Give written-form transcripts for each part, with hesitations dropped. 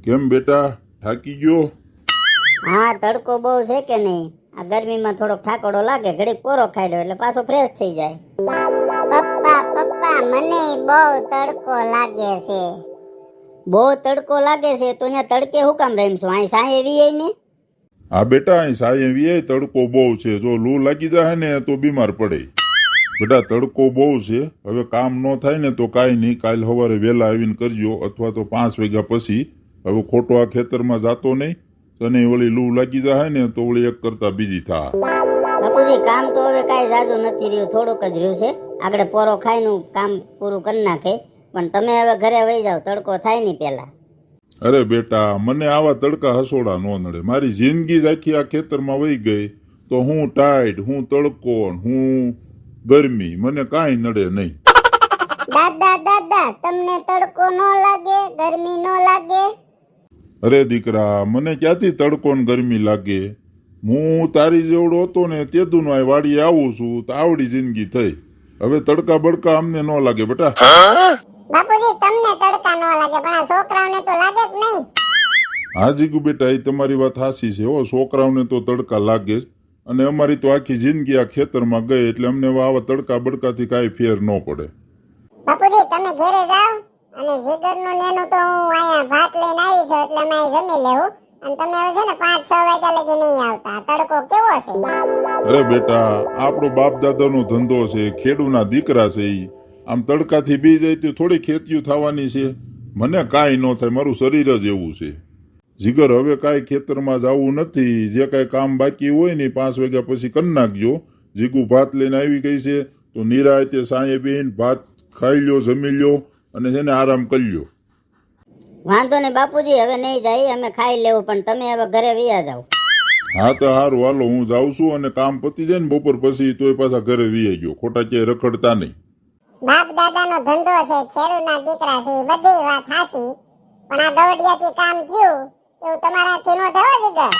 કેમ બેટા થાકી ગયો? હા, તડકો બહુ છે કે નહીં? આ ગરમીમાં થોડોક ઠાકોડો લાગે, ઘડીક પોરો ખાઈ લો એટલે પાછો ફ્રેશ થઈ જાય. પપ્પા પપ્પા મને બહુ તડકો લાગે છે. બહુ તડકો લાગે છે તો અહીંયા તડકે હું કામ રહીશું? અહીં સાંજે વીએ ને. હા બેટા, અહીં સાયે વીએ તડકો બહુ છે. જો લૂ લાગી જાય ને તો બીમાર પડે. બેટા તડકો બહુ છે, હવે કામ ન થાય ને તો કાંઈ નહીં, કાલ સવારે વહેલા આવીને કરજો, અથવા તો 5 વાગ્યા પછી. હવે ખોટો આ ખેતરમાં જાતો નહીં, તને વળી લૂ લાગી જાય ને તો વળી એક કરતા બીજી થા. બાપુજી, કામ તો હવે કાંઈ ઝાઝું નથી રહ્યું, થોડુંક જ રહ્યું છે. આગળ પોરો ખાઈને કામ પૂરું કરી નાખે, પણ તમે હવે ઘરે વહી જાઓ, તડકો થાય નહીં પહેલા. અરે બેટા, મને આવા તડકા હસોડા ન નડે. મારી જિંદગી જ આખી આ ખેતરમાં વહી ગઈ તો હું ટાઈટ, હું તડકો, હું ગરમી, મને કાંઈ નડે નહીં. દાદા દાદા તમને તડકો ન લાગે, ગરમી ન લાગે? અરે દીકરા, મને ક્યાંથી તડકો ને ગરમી લાગે? હું તારી જેવડો હતો ને તેદુનો આ વાડીએ આવું છું તો આવડી જિંદગી થઈ. હવે તડકા બડકા અમને ન લાગે બેટા. બાપુજી તમને તડકા ન લાગે પણ આ છોકરાઓને તો લાગે જ નહીં. હા જીગુ બેટા, એ તમારી વાત સાચી છે. છોકરાઓને તો તડકા લાગે જ, અને અમારી તો આખી જિંદગી આ ખેતરમાં ગઈ એટલે અમને આવા તડકા બડકાથી કાંઈ ફેર ન પડે. બાપુજી તમે ઘરે જાઓ, અને જીગરનું નેનું તો હું અહીંયા ભાત લઈને આવી છું એટલે અમે અહીં જમી લેવું. અને તમે હવે છે ને 5-6 વાગ્યા લગી નહીં આવતા. તડકો કેવો છે? અરે બેટા, આપણો બાપ દાદાનો ધંધો છે, ખેડૂના દીકરા છે. ઈ આમ તડકાથી બી જાય તો થોડી ખેતીઓ થવાની છે. મને કાંઈ ન થાય, મારું શરીર જ એવું છે. જીગર, હવે કાંઈ ખેતરમાં જવું નથી. જે કાંઈ કામ બાકી હોય ને 5 વાગ્યા પછી કરી નાખજો. જીગુ ભાત લઈને આવી ગઈ છે તો નિરાયતે સાંજે બેન ભાત ખાઈ લ્યો, જમી લ્યો, અને છે ને આરામ કરી લ્યો. વાંધો નહીં બાપુજી, હવે નહીં જાય, અમે ખાઈ લેવું, પણ તમે હવે ઘરે વયા જાઓ. હા તો સારું, હાલો હું જાઉં છું, અને કામ પતી જાય ને બપોર પછી તોય પાછા ઘરે વી ગયો. ખોટા ક્યાંય રખડતા નહીં. બાપ દાદાનો ધંધો છે, ખેડૂના દીકરા છે, બધી વાત હાસી. પણ આ દોડિયાથી કામ થયું એવું તમારાથી ન થયો જીગર?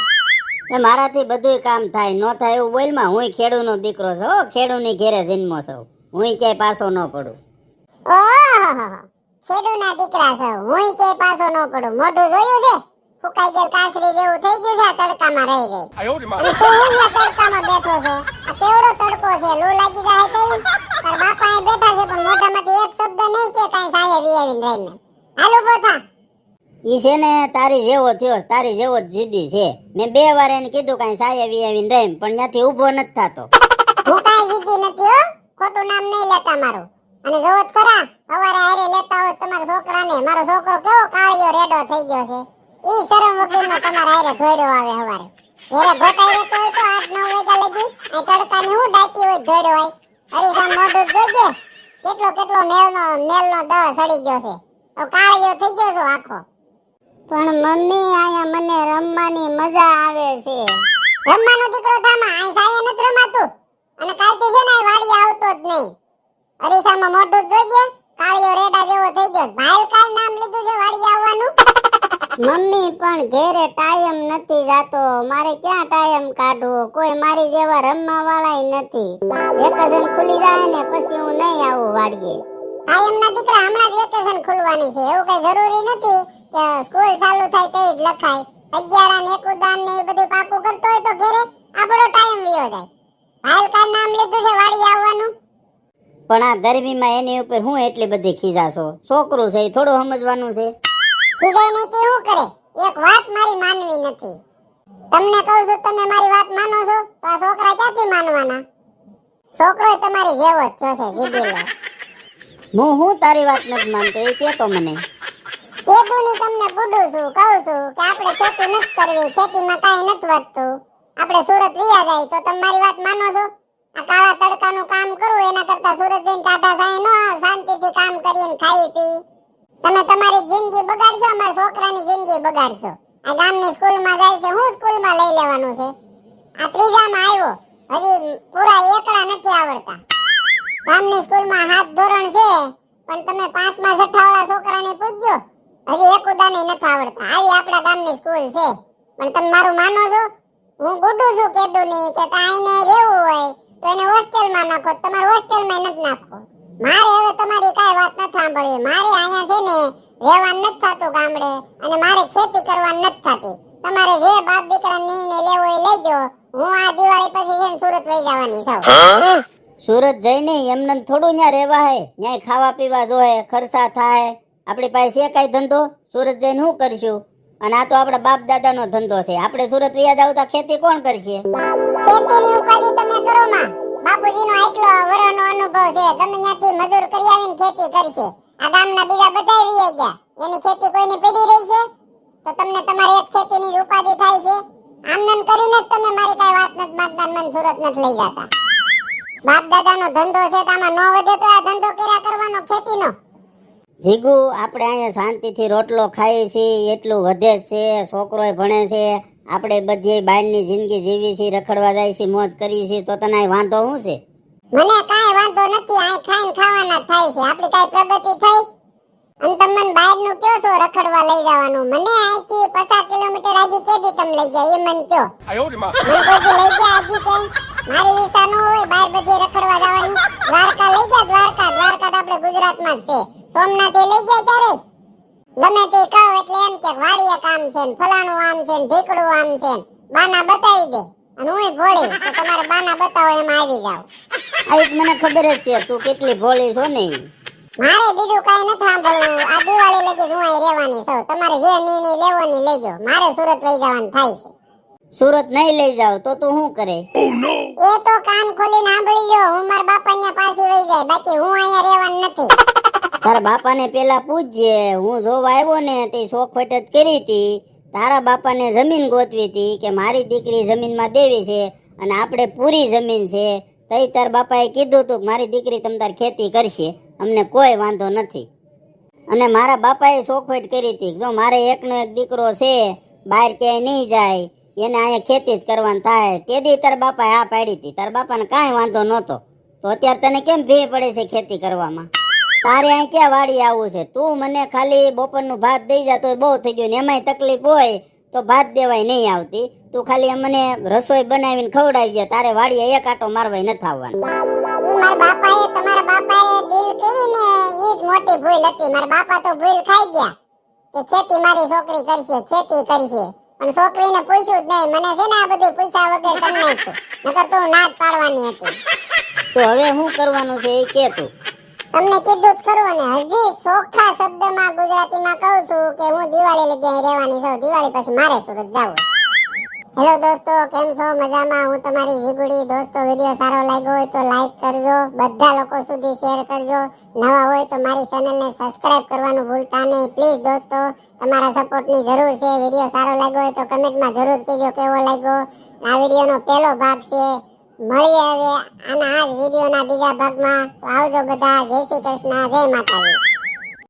મારાથી બધું કામ થાય, ન થાય એવું બોલમાં. હું ખેડૂનો દીકરો છું, ખેડૂની ઘેરે જન્મો છું. હું ક્યાંય પાછો ન પડું. ઓહો, ખેડૂના દીકરા છો, હું કે પાછો ન પડું. મોઢું જોયું છે? ફૂકાઈ ગયેલ કાસરી જેવું થઈ ગયું છે આ તડકામાં રહી રહી. અને તું અહીંયા તડકામાં બેઠો છો. આ કેવડો તડકો છે, લૂ લાગી જાય તઈ? તાર બાપા અહીં બેઠા છે પણ મોઢામાંથી એક શબ્દ નહીં કે કાંઈ સાંજે વીઆવીને રહીને. હાલો પોતા. ઈ છે ને તારી જેવો થયો, તારી જેવો જ જીદી છે. મેં 2 વાર એને કીધું કાંઈ સાયે વીઆવીને રહીને, પણ ત્યાંથી ઊભો નથી થતો. હું કાંઈ જીદી નથી હો, ખોટું નામ નહીં લેતા મારું. અને જોવો જ ખરા, હવારે હારે લેતા હોય તમારા છોકરાને. મારો છોકરો કેવો કાળિયો રેડો થઈ ગયો છે. ઈ શરમ વગરનો તમારા હારે ધોડ્યો આવે હવારે. ઘરે ગોટાઈ રહેતો હોય તો 8-9 વાગ્યા લગી આ તડકાની હું ડાટી હોય ધોડ્યો હોય. હરીસા મોઢું જોજે, કેટલો મેલનો દ સડી ગયો છે. હવે કાળિયો થઈ ગયો છો આખો. પણ મમ્મી, આયા મને રમવાની મજા આવે છે. રમવાનો દીકરો થામા, આ સાયે નથી રમાતું. અને કાલથી છે ને વાડી આવતો જ નહીં. અરીસામાં મોઢું જોજે, કાળિયો રેડા જેવો થઈ ગયો. ભાઈલ કાલ નામ લીધું છે વાડી આવવાનું. મમ્મી પણ ઘેરે ટાઈમ નથી જાતો. મારે ક્યાં ટાઈમ કાઢવો? કોઈ મારી જેવા રમવા વાળાય નથી. વેકેશન ખુલી જાય ને પછી હું નહીં આવું વાડીએ. ટાઈમ ના દીકરા, હમણાં જ વેકેશન ખુલવાની છે. એવું કઈ જરૂરી નથી કે સ્કૂલ ચાલુ થાય તે જ લખાય. 11 ને 1 દાન ને બધું પાકું કરતો હોય તો ઘરે આપણો ટાઈમ વિયો જાય. ભાઈલ કાલ નામ લીધું છે વાડી આવવાનું. પણ આ ગરમીમાં એની ઉપર હું એટલી બધી ખીજાશો? છોકરું છે, થોડું સમજવાનું છે. ખીજાય નહીં તે શું કરે? એક વાત મારી માનવી નથી. તમને કહું છું, તમે મારી વાત માનો છો તો આ છોકરા ક્યાંથી માનવાના? છોકરો તમારી જેવો જ છે, જીગીલો. હું તારી વાત નથી માનતો, એ કહેતો મને. કેદુની તમને બુડું છું, કહું છું કે આપણે ખેતી નથી કરવી, ખેતીમાં કાંઈ નથી વધતું, આપણે સુરત વિયા જાય. તો તમે મારી વાત માનો છો? આ કાળા તડકાનું કામ કરવું એના કરતા સુરત જઈને ટાટા થાય નો શાંતિથી કામ કરીને ખાઈ પી. તમે તમારી જિંદગી બગાડશો, અમારા છોકરાની જિંદગી બગાડશો. આ ગામની સ્કૂલમાં જાય છે, હું સ્કૂલમાં લઈ લેવાનું છે? આ 3જામાં આવ્યો, હજી પૂરા એકડા નથી આવડતા. ગામની સ્કૂલમાં 7 ધોરણ છે, પણ તમે 5મા 6 વાળા છોકરાને પૂછજો, હજી 1 ઉદાને નથી આવડતા. આવી આપણા ગામની સ્કૂલ છે. પણ તમે મારું માનો છો? હું ગુડું છું કેદુની કે કાંઈને રહેવું હોય તો એને હોસ્ટેલમાં નાખો. તમારે હોસ્ટેલમાં નથી નાખો. મારે હવે તમારી કાંઈ વાત નથી સાંભળવી. મારે અહીંયા છે ને રહેવાનું નથી થતું ગામડે અને મારે ખેતી કરવાની નથી થતી. તમારે જે બાપ દીકરા નિર્ણય લેવો એ લેજો. હું આ દિવાળી પછી છે ને સુરત વહી જવાની છું. સુરત જઈને એમને થોડું ત્યાં રહેવા હે, ન્યાય ખાવા પીવા જોહે, ખર્ચા થાય. આપણી પાસે છે કાંઈ ધંધો? સુરત જઈને શું કરશું? અને આ તો આપણા બાપ દાદાનો ધંધો છે. આપણે સુરત વયા જાવ તો ખેતી કોણ કરશે? ખેતીની ઉપાધિ તમે કરો માં. બાપુજીનો આટલો વર્ષનો અનુભવ છે. તમે ત્યાંથી મજૂર કરી આવીને ખેતી કરશે. આ ગામના બીજા બધા વયા ગયા. એની ખેતી કોઈની પડી રહી છે? તો તમને તમારે એક ખેતીની જ ઉપાધિ થાય છે. આમ નામ કરીને જ તમે મારી કાંઈ વાત નથી માનતા, મને સુરત નથી લઈ જતા. બાપ દાદાનો ધંધો છે તો આમાં ન વધે તો આ ધંધો કર્યા કરવાનો ખેતીનો. જીગુ, આપણે અહીંયા શાંતિથી રોટલો ખાઈએ છીએ, એટલું વધે જ છે. છોકરોય ભણે છે, આપણે બધી બહારની જિંદગી જીવી છીએ, રખડવા જાય છે, મોજ કરીએ છીએ, તો તને અહીં વાંધો શું છે? મને કાંઈ વાંધો નથી. આ ખાઈને ખાવાના જ થાય છે. આપણી કાંઈ પ્રગતિ થઈ? અને તમે મને બહારનું કયો છો રખડવા લઈ જવાનું? મને અહીંથી 50 કિલોમીટર આગી કેદી તમે લઈ જાય એ મને કયો. મને કોઈ લઈ ગયા આગી ક્યાંય? મારી ઈચ્છા ન હોય બહાર બધી રખડવા જવાની. દ્વારકા લઈ ગયા. દ્વારકા તો આપણે ગુજરાતમાં જ છે. સોમનાથ એ લઈ ગયા ક્યારે? ગમે તે કહો એટલે એમ કે વાડીએ કામ છે ને ફલાણું આમ છે ને ઢીકડું આમ છે ને બાના બતાવી દે. અને હું ભોળી તો તમારે બાના બતાવો એમાં આવી જાવ. આ એક મને ખબર જ છે તું કેટલી ભોળી છો ને ઈ. મારે બીજું કાંઈ નથી સાંભળવું. આ દિવાળી લગી હું અહીં રહેવાની છું. તમારે જે નિર્ણય લેવો ને લેજો. મારે સુરત લઈ જવાનું થાય છે. સુરત નહીં લઈ જાવ તો તું શું કરે? એ તો કાન ખોલીને સાંભળી લ્યો. હું મારા બાપાને પાછી વહી જાય. બાકી હું અહીંયા રહેવાનું નથી. તારા બાપાને પેલા પૂછજે. હું જોવા આવ્યો ને તે શોખવટ જ કરી હતી. તારા બાપાને જમીન ગોતવી હતી કે મારી દીકરી જમીનમાં દેવી છે અને આપણે પૂરી જમીન છે. તઈ તાર બાપાએ કીધું હતું કે મારી દીકરી તમ તાર ખેતી કરશે, અમને કોઈ વાંધો નથી. અને મારા બાપાએ શોખવટ કરી હતી જો મારે એકનો એક દીકરો છે, બહાર ક્યાંય નહીં જાય, એને અહીંયા ખેતી જ કરવાનું થાય. તે દી તારા બાપાએ હા પાડી હતી. તારા બાપાને કાંઈ વાંધો નહોતો. તો અત્યારે તને કેમ ભી પડે છે ખેતી કરવામાં? તારે અહીં ક્યાં વાડી આવું છે? તું મને ખાલી બપોરનું ભાત દઈ જા તો બહુ થઈ ગયું ને એમાંય તકલીફ હોય તો ભાત દેવાય નહીં આવતી. તું ખાલી અમને રસોઈ બનાવીને ખવડાવી જાય. તારે વાડીએ એક આટો મારવાય નથી આવવાનું. ઈ મારા બાપાએ તમારા બાપાએ ડીલ કરીને ઈ જ મોટી ભૂલ હતી. મારા બાપા તો ભૂલ ખાઈ ગયા કે ખેતી મારી છોકરી કરશે, ખેતી કરશે. પણ છોકરીને પૂછ્યું જ નહીં. મને છે ને આ બધું પૂછ્યા વગર કરી નાખ્યું. નકર તો હું ના જ પાડવાની હતી. તો હવે શું કરવાનું છે એ કે તું. તમને કીધું જ ખરું ને હજી ચોખ્ખા શબ્દમાં ગુજરાતીમાં કહું છું કે હું દિવાળી લગી અહીં રહેવાની છું. દિવાળી પછી મારે સુરત જવું. હેલો દોસ્તો, કેમ છો? મજામાં? હું તમારી જીગુડી. દોસ્તો, વિડીયો સારો લાગ્યો હોય તો લાઈક કરજો, બધા લોકો સુધી શેર કરજો. નવા હોય તો મારી ચેનલને સબસ્ક્રાઇબ કરવાનું ભૂલતા નહીં પ્લીઝ. દોસ્તો, તમારા સપોર્ટની જરૂર છે. વિડીયો સારો લાગ્યો હોય તો કમેન્ટમાં જરૂર કહેજો કેવો લાગ્યો. આ વિડીયોનો પહેલો ભાગ છે. મળીએ હવે આના આ જ વિડીયોના બીજા ભાગમાં. તો આવજો બધા. જય શ્રી કૃષ્ણ, જય માતાજી.